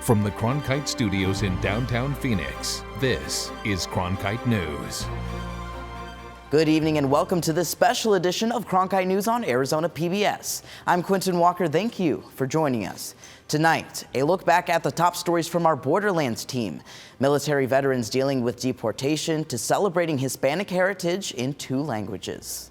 From the Cronkite Studios in downtown Phoenix, this is Cronkite News. Good evening and welcome to this special edition of Cronkite News on Arizona PBS. I'm Quentin Walker. Thank you for joining us. Tonight, a look back at the top stories from our Borderlands team. Military veterans dealing with deportation to celebrating Hispanic heritage in 2 languages.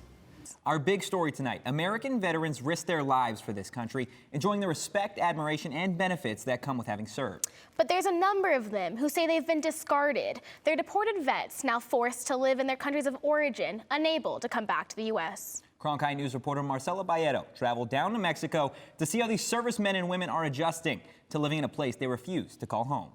Our big story tonight, American veterans risk their lives for this country, enjoying the respect, admiration, and benefits that come with having served. But there's a number of them who say they've been discarded. They're deported vets now forced to live in their countries of origin, unable to come back to the U.S. Cronkite News reporter Marcela Bayeto traveled down to Mexico to see how these servicemen and women are adjusting to living in a place they refuse to call home.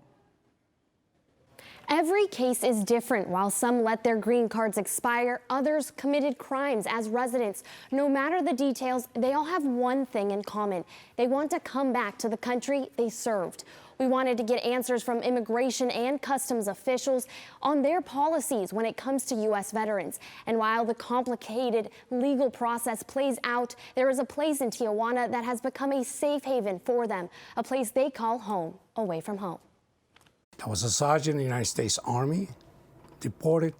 Every case is different. While some let their green cards expire, others committed crimes as residents. No matter the details, they all have one thing in common. They want to come back to the country they served. We wanted to get answers from immigration and customs officials on their policies when it comes to U.S. veterans. And while the complicated legal process plays out, there is a place in Tijuana that has become a safe haven for them, a place they call home, away from home. I was a sergeant in the United States Army, deported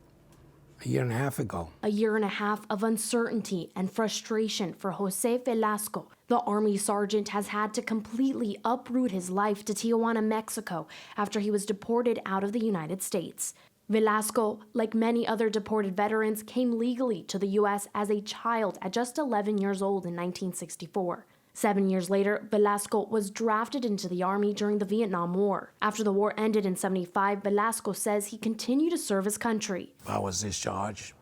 a year and a half ago. A year and a half of uncertainty and frustration for Jose Velasco. The Army sergeant has had to completely uproot his life to Tijuana, Mexico, after he was deported out of the United States. Velasco, like many other deported veterans, came legally to the U.S. as a child at just 11 years old in 1964. 7 years later, Velasco was drafted into the Army during the Vietnam War. After the war ended in '75, Velasco says he continued to serve his country. I was discharged,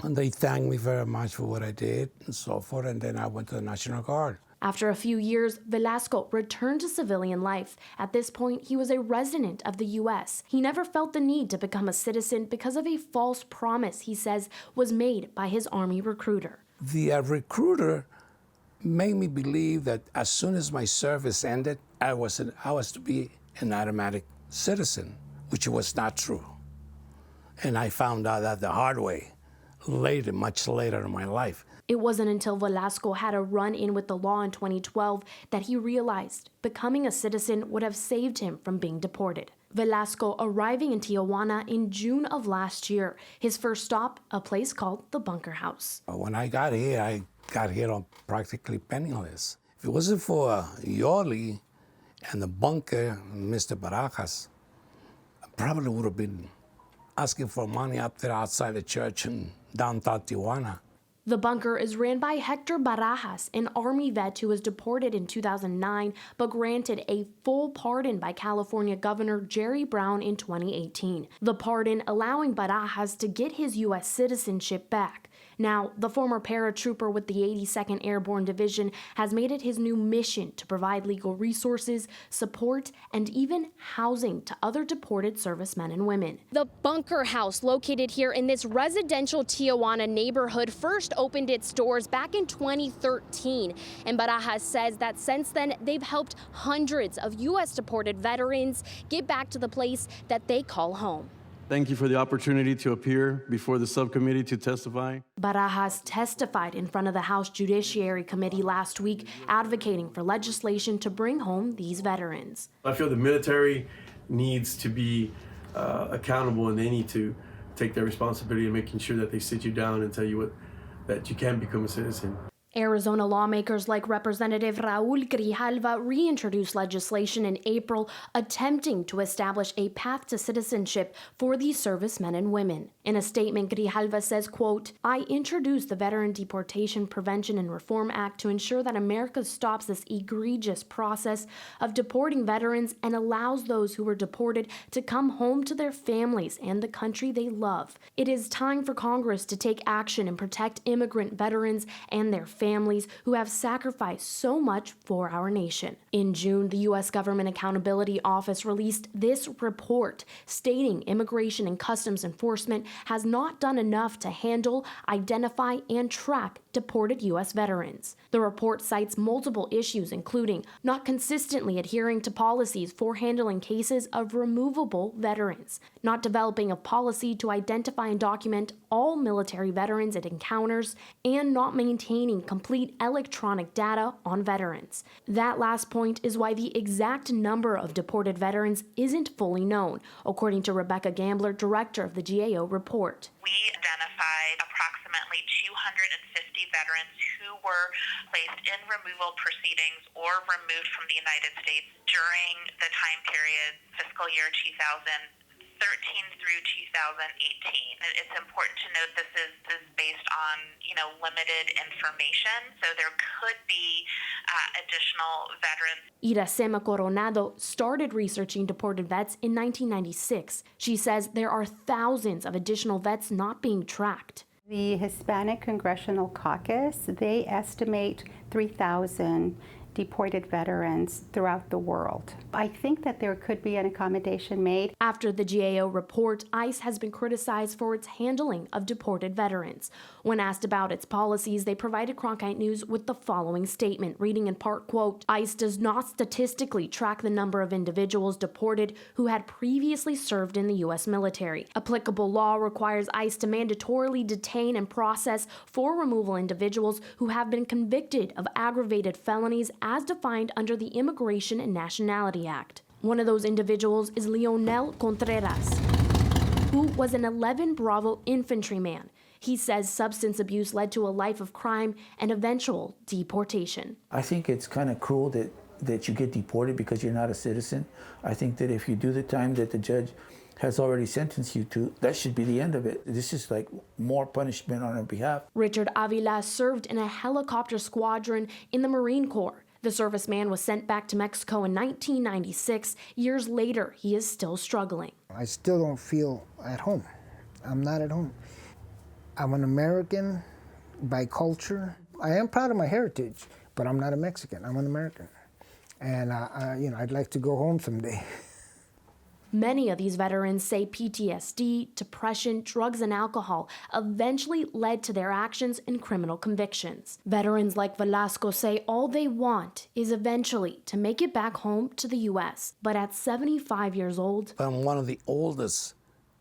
and they thanked me very much for what I did and so forth, and then I went to the National Guard. After a few years, Velasco returned to civilian life. At this point, he was a resident of the U.S. He never felt the need to become a citizen because of a false promise, he says, was made by his Army recruiter. The recruiter made me believe that as soon as my service ended, I was to be an automatic citizen, which was not true. And I found out that the hard way, much later in my life. It wasn't until Velasco had a run-in with the law in 2012 that he realized becoming a citizen would have saved him from being deported. Velasco arriving in Tijuana in June of last year. His first stop, a place called the Bunker House. When I got here on practically penniless. If it wasn't for Yoli and the bunker, Mr. Barajas, I probably would have been asking for money up there outside the church in downtown Tijuana. The bunker is ran by Hector Barajas, an Army vet who was deported in 2009 but granted a full pardon by California Governor Jerry Brown in 2018. The pardon allowing Barajas to get his U.S. citizenship back. Now, the former paratrooper with the 82nd Airborne Division has made it his new mission to provide legal resources, support, and even housing to other deported servicemen and women. The Bunker House, located here in this residential Tijuana neighborhood, first opened its doors back in 2013. And Barajas says that since then, they've helped hundreds of U.S. deported veterans get back to the place that they call home. Thank you for the opportunity to appear before the subcommittee to testify. Barajas testified in front of the House Judiciary Committee last week, advocating for legislation to bring home these veterans. I feel the military needs to be accountable, and they need to take their responsibility in making sure that they sit you down and tell you that you can become a citizen. Arizona lawmakers like Representative Raul Grijalva reintroduced legislation in April attempting to establish a path to citizenship for these servicemen and women. In a statement, Grijalva says, quote, "I introduced the Veteran Deportation Prevention and Reform Act to ensure that America stops this egregious process of deporting veterans and allows those who were deported to come home to their families and the country they love. It is time for Congress to take action and protect immigrant veterans and their families who have sacrificed so much for our nation." In June, the U.S. Government Accountability Office released this report stating Immigration and Customs Enforcement has not done enough to handle, identify, and track deported U.S. veterans. The report cites multiple issues, including not consistently adhering to policies for handling cases of removable veterans, not developing a policy to identify and document all military veterans it encounters and not maintaining complete electronic data on veterans. That last point is why the exact number of deported veterans isn't fully known, according to Rebecca Gambler, director of the GAO report. We identified approximately 250 veterans who were placed in removal proceedings or removed from the United States during the time period fiscal year 2013 through 2018. It's important to note this is based on, limited information, so there could be additional veterans. Iracema Coronado started researching deported vets in 1996. She says there are thousands of additional vets not being tracked. The Hispanic Congressional Caucus, they estimate 3,000 deported veterans throughout the world. I think that there could be an accommodation made. After the GAO report, ICE has been criticized for its handling of deported veterans. When asked about its policies, they provided Cronkite News with the following statement, reading in part, quote, ICE does not statistically track the number of individuals deported who had previously served in the U.S. military. Applicable law requires ICE to mandatorily detain and process for removal individuals who have been convicted of aggravated felonies as defined under the Immigration and Nationality Act. One of those individuals is Leonel Contreras, who was an 11 Bravo infantryman. He says substance abuse led to a life of crime and eventual deportation. I think it's kind of cruel that you get deported because you're not a citizen. I think that if you do the time that the judge has already sentenced you to, that should be the end of it. This is like more punishment on our behalf. Richard Avila served in a helicopter squadron in the Marine Corps. The serviceman was sent back to Mexico in 1996. Years later, he is still struggling. I still don't feel at home. I'm not at home. I'm an American by culture. I am proud of my heritage, but I'm not a Mexican. I'm an American. And I'd like to go home someday. Many of these veterans say PTSD, depression, drugs, and alcohol eventually led to their actions and criminal convictions. Veterans like Velasco say all they want is eventually to make it back home to the U.S. But at 75 years old, I'm one of the oldest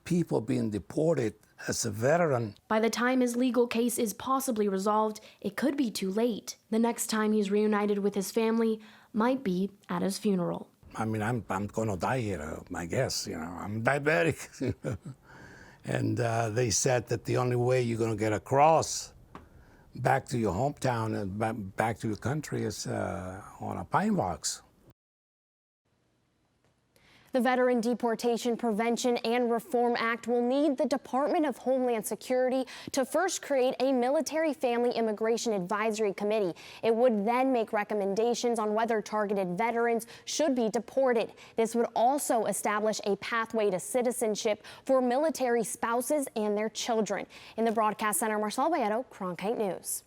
people being deported as a veteran. By the time his legal case is possibly resolved, it could be too late. The next time he's reunited with his family might be at his funeral. I mean, I'm gonna die here, I guess, I'm diabetic. And they said that the only way you're gonna get across back to your hometown and back to your country is on a pine box. The Veteran Deportation Prevention and Reform Act will need the Department of Homeland Security to first create a Military Family Immigration Advisory Committee. It would then make recommendations on whether targeted veterans should be deported. This would also establish a pathway to citizenship for military spouses and their children. In the Broadcast Center, Marcel Bayeto, Cronkite News.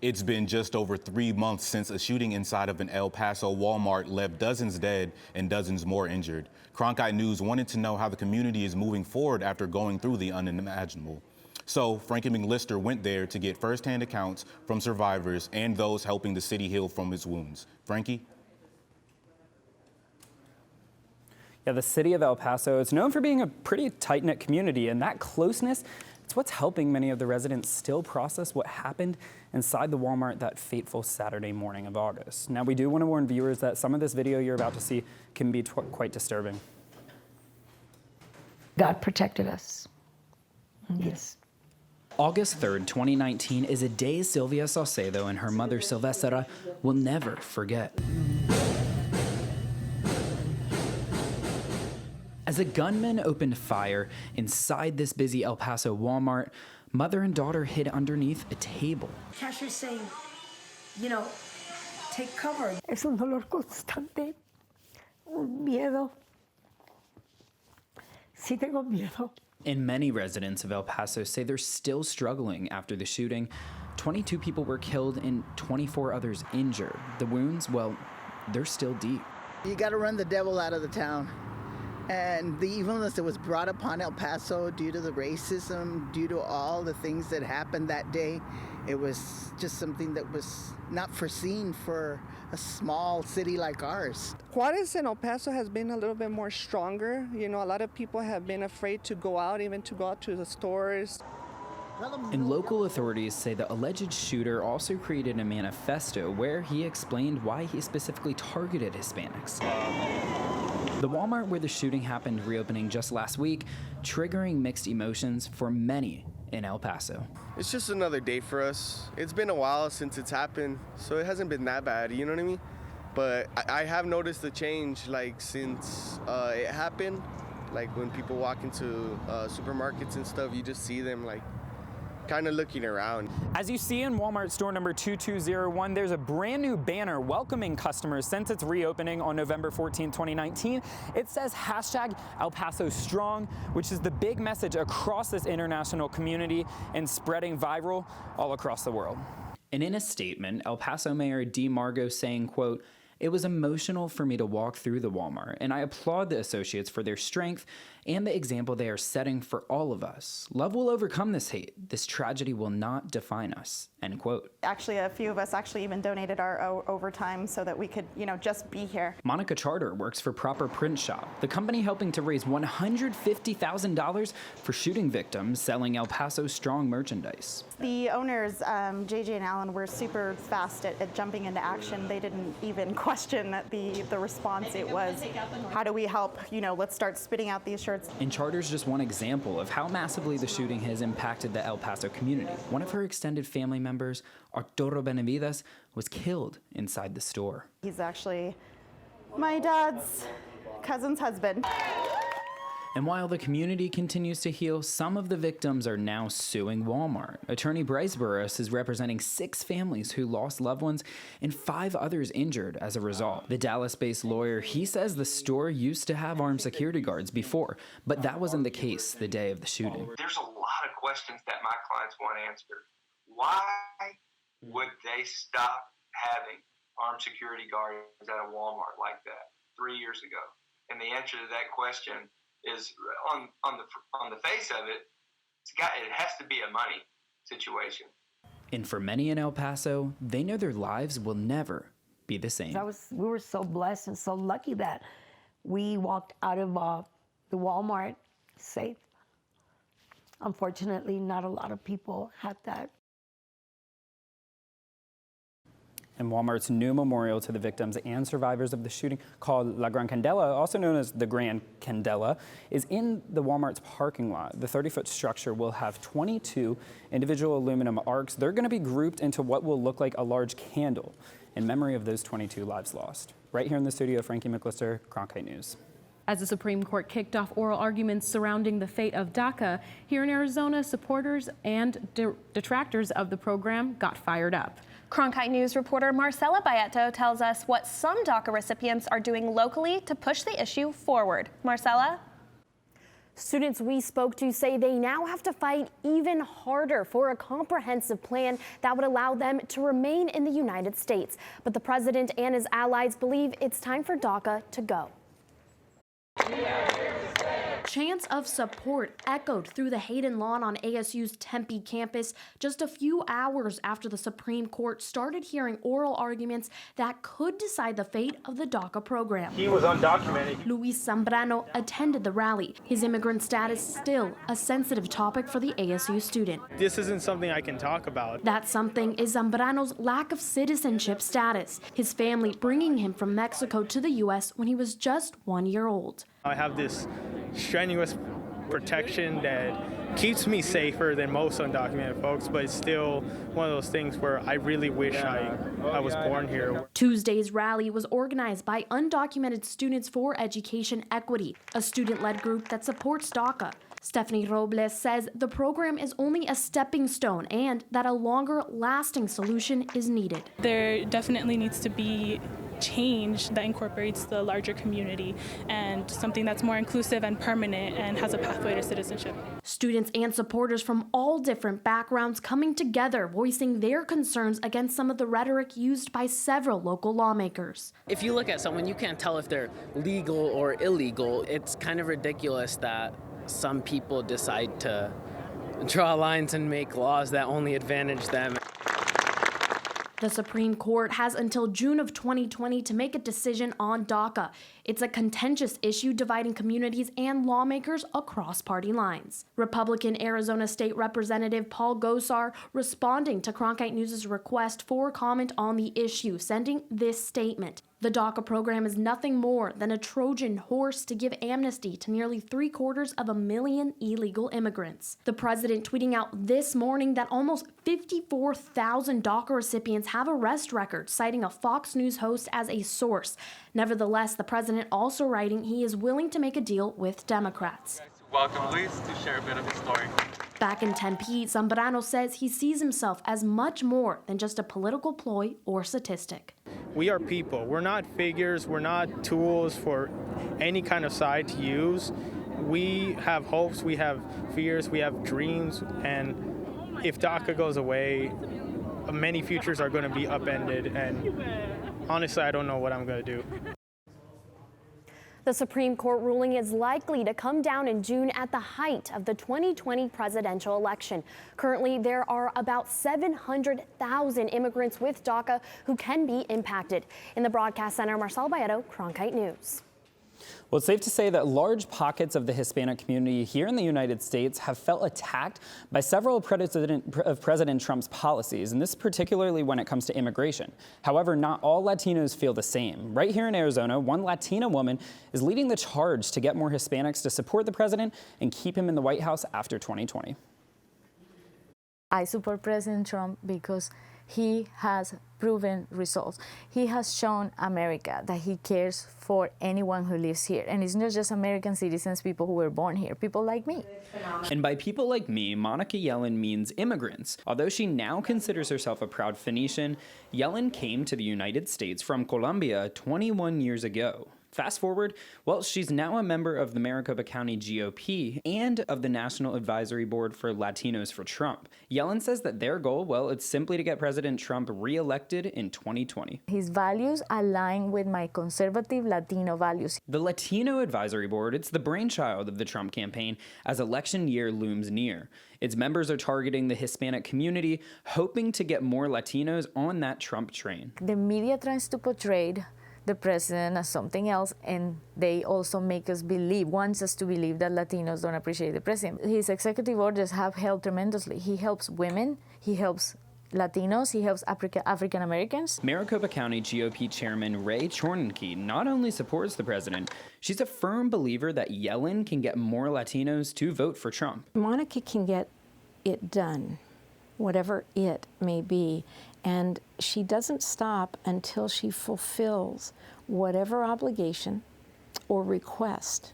It's been just over 3 months since a shooting inside of an El Paso Walmart left dozens dead and dozens more injured. Cronkite News wanted to know how the community is moving forward after going through the unimaginable. So Frankie McLister went there to get firsthand accounts from survivors and those helping the city heal from its wounds. Frankie? Yeah, the city of El Paso is known for being a pretty tight-knit community, and that closeness, it's what's helping many of the residents still process what happened inside the Walmart that fateful Saturday morning of August. Now, we do want to warn viewers that some of this video you're about to see can be quite disturbing. God protected us. Yes. August 3rd, 2019 is a day Sylvia Saucedo and her mother Silvestra will never forget. As a gunman opened fire inside this busy El Paso Walmart, mother and daughter hid underneath a table. Cashier's saying, take cover. Es un dolor constante, un miedo. Sí tengo miedo. And many residents of El Paso say they're still struggling after the shooting. 22 people were killed and 24 others injured. The wounds, well, they're still deep. You got to run the devil out of the town. And the evilness that was brought upon El Paso due to the racism, due to all the things that happened that day, it was just something that was not foreseen for a small city like ours. Juarez and El Paso has been a little bit more stronger. A lot of people have been afraid to go out, even to go out to the stores. And local authorities say the alleged shooter also created a manifesto where he explained why he specifically targeted Hispanics. The Walmart where the shooting happened reopening just last week, triggering mixed emotions for many in El Paso. It's just another day for us. It's been a while since it's happened, so it hasn't been that bad, you know what I mean? But I have noticed the change, like, since it happened. Like, when people walk into supermarkets and stuff, you just see them, like, kind of looking around. As you see in Walmart store number 2201, there's a brand new banner welcoming customers since its reopening on November 14, 2019. It says hashtag El Paso Strong, which is the big message across this international community and spreading viral all across the world. And in a statement, El Paso Mayor Dee Margo saying, quote, "It was emotional for me to walk through the Walmart, and I applaud the associates for their strength and the example they are setting for all of us. Love will overcome this hate. This tragedy will not define us," end quote. Actually, a few of us actually even donated our overtime so that we could, just be here. Monica Charter works for Proper Print Shop, the company helping to raise $150,000 for shooting victims selling El Paso Strong merchandise. The owners, JJ and Alan, were super fast at jumping into action. They didn't even question the response. It was, how do we help? Let's start spitting out these shirts. And Charter's just one example of how massively the shooting has impacted the El Paso community. One of her extended family members, Arturo Benavides, was killed inside the store. He's actually my dad's cousin's husband. And while the community continues to heal, some of the victims are now suing Walmart. Attorney Bryce Burris is representing 6 families who lost loved ones and 5 others injured as a result. The Dallas-based lawyer, he says the store used to have armed security guards before, but that wasn't the case the day of the shooting. There's a lot of questions that my clients want answered. Why would they stop having armed security guards at a Walmart like that 3 years ago? And the answer to that question is on the face of it, it has to be a money situation. And for many in El Paso, they know their lives will never be the same. We were so blessed and so lucky that we walked out of the Walmart safe. Unfortunately, not a lot of people had that. And Walmart's new memorial to the victims and survivors of the shooting, called La Gran Candela, also known as the Grand Candela, is in the Walmart's parking lot. The 30-foot structure will have 22 individual aluminum arcs. They're going to be grouped into what will look like a large candle in memory of those 22 lives lost. Right here in the studio, Frankie McLister, Cronkite News. As the Supreme Court kicked off oral arguments surrounding the fate of DACA, here in Arizona, supporters and detractors of the program got fired up. Cronkite News reporter Marcela Bayeto tells us what some DACA recipients are doing locally to push the issue forward. Marcela? Students we spoke to say they now have to fight even harder for a comprehensive plan that would allow them to remain in the United States. But the president and his allies believe it's time for DACA to go. Chants of support echoed through the Hayden lawn on ASU's Tempe campus just a few hours after the Supreme Court started hearing oral arguments that could decide the fate of the DACA program. He was undocumented. Luis Zambrano attended the rally. His immigrant status still a sensitive topic for the ASU student. This isn't something I can talk about. That something is Zambrano's lack of citizenship status, his family bringing him from Mexico to the U.S. when he was just 1 year old. I have this strenuous protection that keeps me safer than most undocumented folks, but it's still one of those things where I really wish I was born here. Tuesday's rally was organized by Undocumented Students for Education Equity, a student-led group that supports DACA. Stephanie Robles says the program is only a stepping stone and that a longer-lasting solution is needed. There definitely needs to be change that incorporates the larger community and something that's more inclusive and permanent and has a pathway to citizenship. Students and supporters from all different backgrounds coming together, voicing their concerns against some of the rhetoric used by several local lawmakers. If you look at someone, you can't tell if they're legal or illegal. It's kind of ridiculous that some people decide to draw lines and make laws that only advantage them. The Supreme Court has until June of 2020 to make a decision on DACA. It's a contentious issue dividing communities and lawmakers across party lines. Republican Arizona State Representative Paul Gosar responding to Cronkite News' request for comment on the issue, sending this statement. The DACA program is nothing more than a Trojan horse to give amnesty to nearly 750,000 illegal immigrants. The president tweeting out this morning that almost 54,000 DACA recipients have arrest records, citing a Fox News host as a source. Nevertheless, the president also writing he is willing to make a deal with Democrats. Welcome Luis to share a bit of his story. Back in Tempe, Zambrano says he sees himself as much more than just a political ploy or statistic. We are people. We're not figures. We're not tools for any kind of side to use. We have hopes. We have fears. We have dreams. And if DACA goes away, many futures are going to be upended. And honestly, I don't know what I'm going to do. The Supreme Court ruling is likely to come down in June at the height of the 2020 presidential election. Currently, there are about 700,000 immigrants with DACA who can be impacted. In the broadcast center, Marcel Bayeto, Cronkite News. Well, it's safe to say that large pockets of the Hispanic community here in the United States have felt attacked by several of President Trump's policies, and this particularly when it comes to immigration. However, not all Latinos feel the same. Right here in Arizona, one Latina woman is leading the charge to get more Hispanics to support the president and keep him in the White House after 2020. I support President Trump because he has proven results. He has shown America that he cares for anyone who lives here. And it's not just American citizens, people who were born here, people like me. And by people like me, Monica Yellen means immigrants. Although she now considers herself a proud Phoenician, Yellen came to the United States from Colombia 21 years ago. Fast forward, well, she's now a member of the Maricopa County GOP and of the National Advisory Board for Latinos for Trump. Yellen says that their goal, well, it's simply to get President Trump reelected in 2020. His values align with my conservative Latino values. The Latino Advisory Board, it's the brainchild of the Trump campaign as election year looms near. Its members are targeting the Hispanic community, hoping to get more Latinos on that Trump train. The media tries to portray the president as something else, and they also wants us to believe that Latinos don't appreciate the president. His executive orders have helped tremendously. He helps women, he helps Latinos, he helps African Americans. Maricopa County GOP Chairman Ray Chornenke not only supports the president, she's a firm believer that Yellen can get more Latinos to vote for Trump. Monica can get it done, whatever it may be. And she doesn't stop until she fulfills whatever obligation or request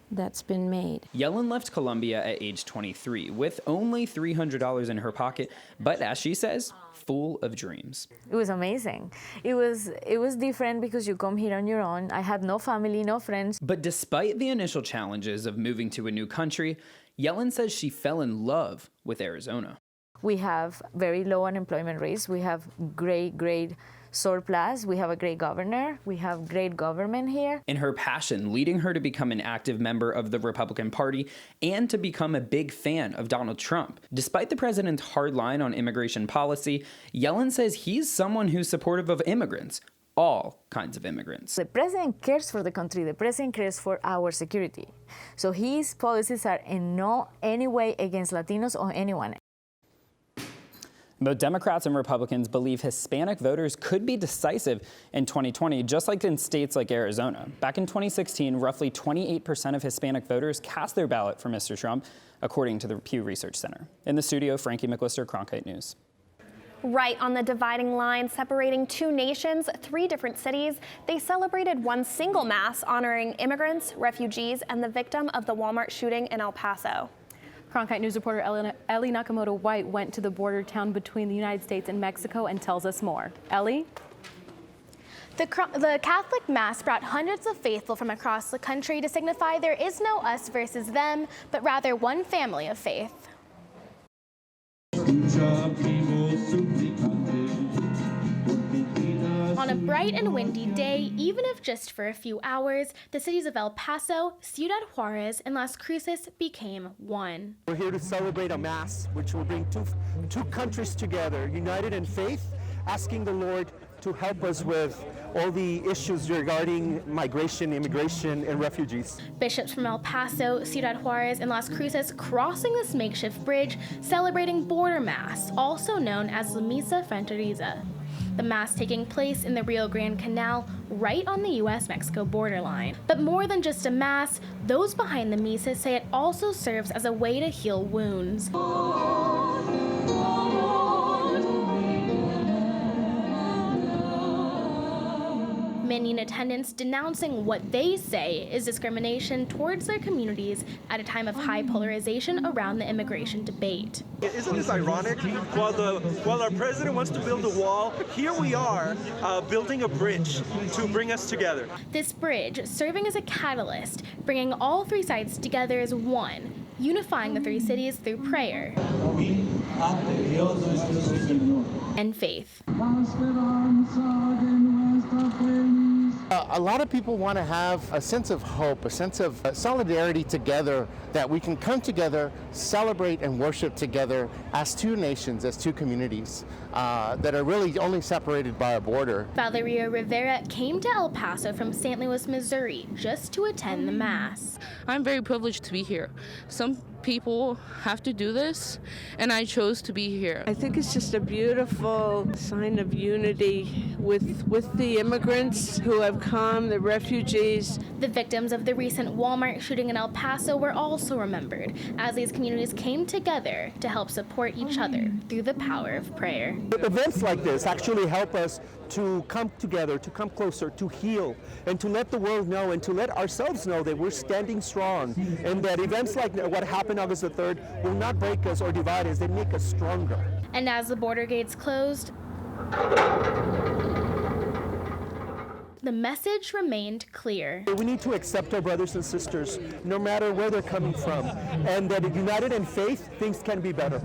that's been made. Yellen left Colombia at age 23 with only $300 in her pocket, but as she says, full of dreams. It was amazing. It was different because you come here on your own. I had no family, no friends. But despite the initial challenges of moving to a new country, Yellen says she fell in love with Arizona. We have very low unemployment rates. We have great surplus. We have a great governor. We have great government here. In her passion leading her to become an active member of the Republican Party and to become a big fan of Donald Trump. Despite the president's hard line on immigration policy, Yellen says he's someone who's supportive of immigrants. All kinds of immigrants. The president cares for the country. The president cares for our security. So his policies are in no any way against Latinos or anyone. Both Democrats and Republicans believe Hispanic voters could be decisive in 2020, just like in states like Arizona. Back in 2016, roughly 28% of Hispanic voters cast their ballot for Mr. Trump, according to the Pew Research Center. In the studio, Frankie McLister, Cronkite News. Right on the dividing line separating two nations, 3 different cities, they celebrated one single mass honoring immigrants, refugees, and the victim of the Walmart shooting in El Paso. Cronkite News reporter Ellie Nakamoto-White went to the border town between the United States and Mexico and tells us more. Ellie? The Catholic Mass brought hundreds of faithful from across the country to signify there is no us versus them, but rather one family of faith. On a bright and windy day, even if just for a few hours, the cities of El Paso, Ciudad Juarez, and Las Cruces became one. We're here to celebrate a mass which will bring two countries together, united in faith asking the Lord to help us with all the issues regarding migration, immigration, and refugees. Bishops from El Paso, Ciudad Juarez, and Las Cruces crossing this makeshift bridge, celebrating Border Mass, also known as La Misa Fronteriza. The Mass taking place in the Rio Grande Canal, right on the U.S.-Mexico borderline. But more than just a Mass, those behind the Misa say it also serves as a way to heal wounds. Many in attendance denouncing what they say is discrimination towards their communities at a time of high polarization around the immigration debate. Isn't this ironic? While our president wants to build a wall, here we are building a bridge to bring us together. This bridge serving as a catalyst, bringing all three sides together as one, unifying the three cities through prayer and faith. A lot of people want to have a sense of hope, a sense of solidarity together, that we can come together, celebrate and worship together as two nations, as two communities that are really only separated by a border. Valeria Rivera came to El Paso from St. Louis, Missouri, just to attend the Mass. I'm very privileged to be here. Some people have to do this, and I chose to be here. I think it's just a beautiful sign of unity with the immigrants who have come, the refugees. The victims of the recent Walmart shooting in El Paso were also remembered as these communities came together to help support each other through the power of prayer. Events like this actually help us to come together, to come closer, to heal, and to let the world know and to let ourselves know that we're standing strong, and that events like what happened August the 3rd will not break us or divide us, they make us stronger. And as the border gates closed, the message remained clear. We need to accept our brothers and sisters, no matter where they're coming from, and that united in faith, things can be better.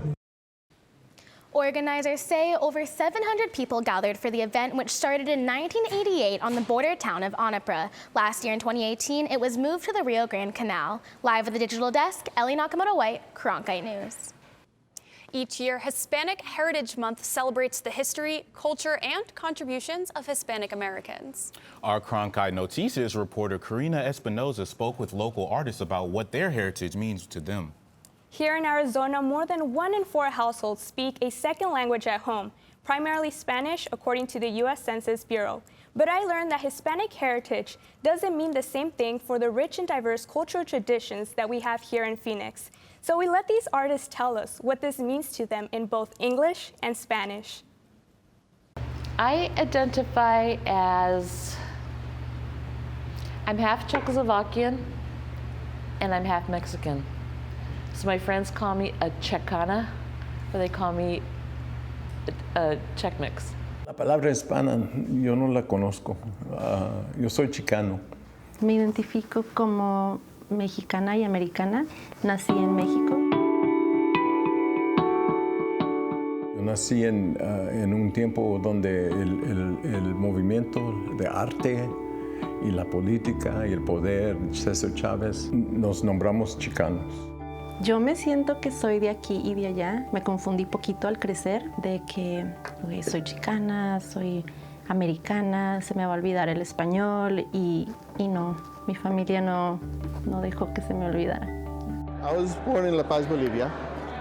Organizers say over 700 people gathered for the event, which started in 1988 on the border town of Onapra. Last year in 2018, it was moved to the Rio Grande Canal. Live at the digital desk, Ellie Nakamoto-White, Cronkite News. Each year, Hispanic Heritage Month celebrates the history, culture, and contributions of Hispanic Americans. Our Cronkite Noticias reporter Karina Espinoza spoke with local artists about what their heritage means to them. Here in Arizona, more than 1 in 4 households speak a second language at home, primarily Spanish, according to the U.S. Census Bureau. But I learned that Hispanic heritage doesn't mean the same thing for the rich and diverse cultural traditions that we have here in Phoenix. So we let these artists tell us what this means to them in both English and Spanish. I identify as, I'm half Czechoslovakian and I'm half Mexican. So my friends call me a Chicana, or they call me a Czech mix. La palabra hispana yo no la conozco. Yo soy chicano. Me identifico como mexicana y americana. Nací en México. Yo nací en un tiempo donde el movimiento de arte y la política y el poder, César Chávez, nos nombramos chicanos. Yo me siento que soy de aquí y de allá. Me confundí poquito al crecer de que soy chicana, soy americana, se me va a olvidar el español y no, mi familia no dejó que se me olvidara. I was born in La Paz, Bolivia.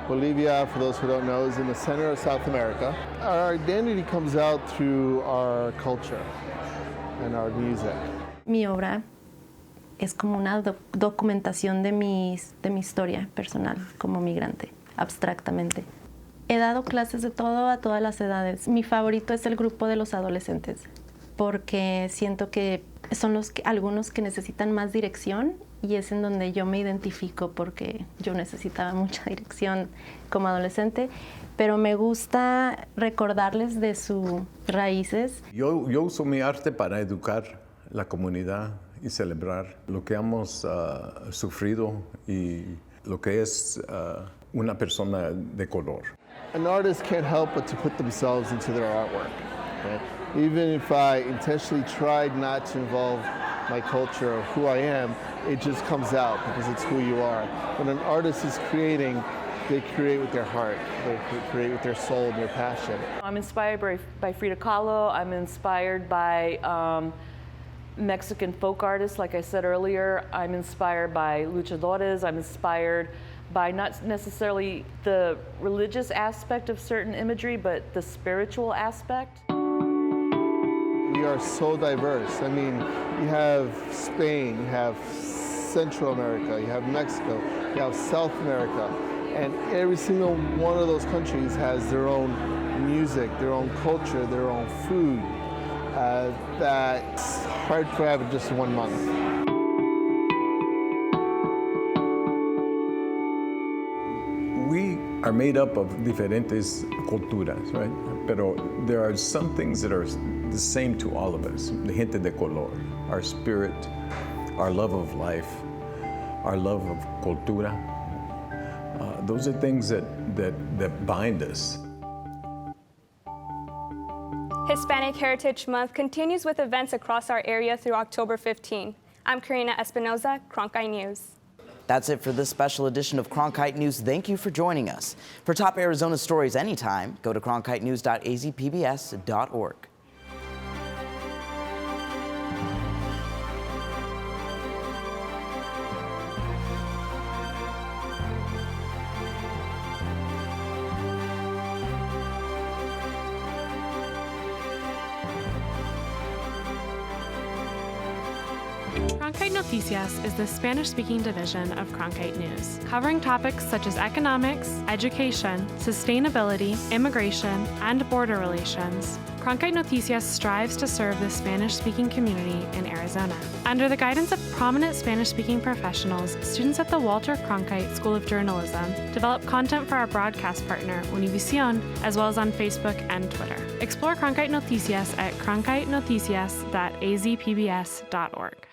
Bolivia, for those who don't know, is in the center of South America. Our identity comes out through our culture and our music. Mi obra es como una documentación de mi historia personal como migrante, abstractamente. He dado clases de todo a todas las edades. Mi favorito es el grupo de los adolescentes, porque siento que son algunos que necesitan más dirección y es en donde yo me identifico porque yo necesitaba mucha dirección como adolescente, pero me gusta recordarles de sus raíces. Yo uso mi arte para educar la comunidad y celebrar lo que hemos sufrido y lo que es una persona de color. An artist can't help but to put themselves into their artwork. Okay? Even if I intentionally tried not to involve my culture or who I am, it just comes out because it's who you are. When an artist is creating, they create with their heart, they create with their soul and their passion. I'm inspired by Frida Kahlo. I'm inspired by Mexican folk artists, like I said earlier. I'm inspired by luchadores. I'm inspired by not necessarily the religious aspect of certain imagery, but the spiritual aspect. We are so diverse. I mean, you have Spain, you have Central America, you have Mexico, you have South America, and every single one of those countries has their own music, their own culture, their own food. That's hard to have in just 1 month. We are made up of diferentes culturas, right? Pero there are some things that are the same to all of us. The gente de color, our spirit, our love of life, our love of cultura. Those are things that bind us. Hispanic Heritage Month continues with events across our area through October 15. I'm Karina Espinoza, Cronkite News. That's it for this special edition of Cronkite News. Thank you for joining us. For top Arizona stories anytime, go to cronkitenews.azpbs.org. Cronkite Noticias is the Spanish-speaking division of Cronkite News, covering topics such as economics, education, sustainability, immigration, and border relations. Cronkite Noticias strives to serve the Spanish-speaking community in Arizona. Under the guidance of prominent Spanish-speaking professionals, students at the Walter Cronkite School of Journalism develop content for our broadcast partner, Univision, as well as on Facebook and Twitter. Explore Cronkite Noticias at cronkitenoticias.azpbs.org.